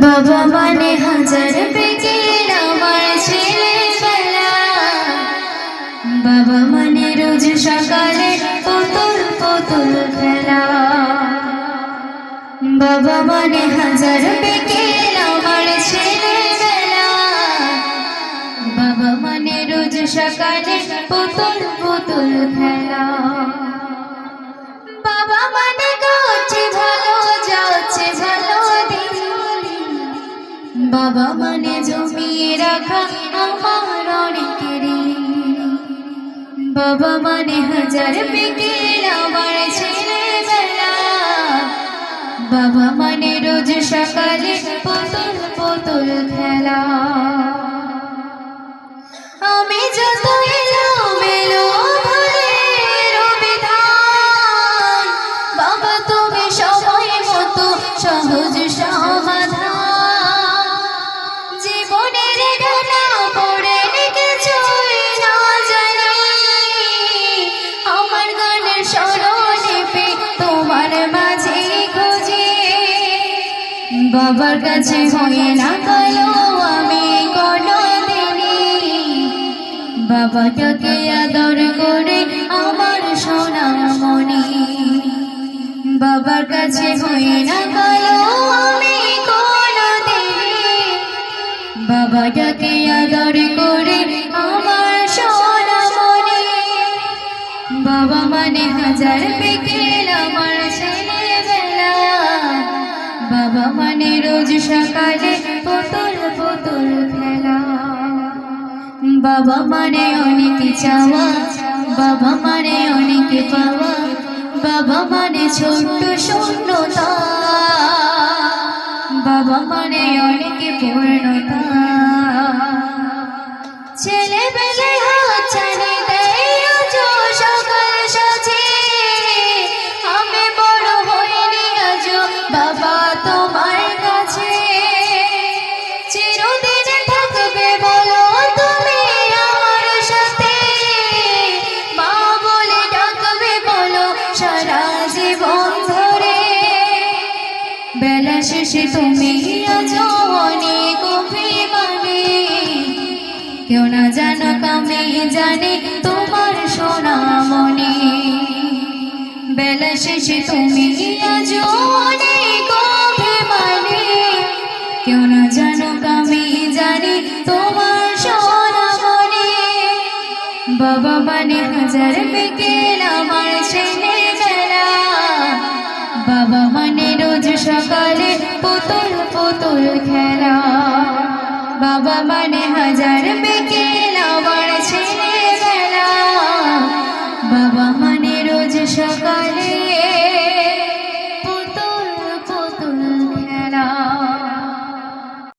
বাবা মানে হাজার পেকের আমার ছেলেবেলা, বাবা মানে রোজ সকালে পুতুল পুতুল খেলা। বাবা মানে হাজার পেকের আমার ছেলেবেলা, বাবা মানে রোজ সকালে পুতুল পুতুল খেলা। বাবা মানে করছে ভালো, যাচ্ছে ভালো দিন, বাবা মানে জমিয়ে রাখা আমার অনেক ঋণ। বাবা মানে হাজার পেকের আমার ছেলেবেলা, বাবা মানে রোজ সকালে পুতুল পুতুল খেলা। আমি যত এলোমেলো ভুলের বিধান, বাবা তুমি সময় মতো সহজ সমাধান। জীবনের ডানা পড়ে কিছুই না জানি, আমার গানের স্মরণে তোমার মাঝে খুঁজি। বাবার কাছে হয়ে না গেল আমি কোনোদিনই, বাবাটাকে আদর করে আমার সোনামণি। বাবার কাছে হয়ে না গেল আমি কোনোদিনই, বাবাটাকে আদর করে আমার সোনামণি। বাবা মানে হাজার পেকের আমার ছেলেবেলা, বাবা মানে রোজ সকালে পুতুল পুতুল খেলা। বাবা মানে অনেক চাওয়া, বাবা মানে অনেক পাওয়া, বাবা মানে ছোট্ট শূন্যতা, বাবা মানে অনেক পূর্ণতা। ছেলেবেলায় হাত ছাড়ে দেয় আজ সকাল সাজে, আমি বড় হইনি আজ বাবা তোমার কাছে। চিরদিন থাকবে বলো তুমি আমার সাথে, মা বলে ডাকবে বলো সারা জীবন ধরে। বেলা শেষে তুমি আজ অনেক অভিমানী, কেউ না জানুক আমি জানি তোমার সোনামণি। বেলা শেষে তুমি আজ অনেক অভিমানী, কেউ না জানুক আমি জানি তোমার সোনামণি। বাবা মানে হাজার পেকের আমার ছেলেবেলা, বাবা মানে রোজ সকালে পুতুল পুতুল খেলা। বাবা মানে হাজার পেকের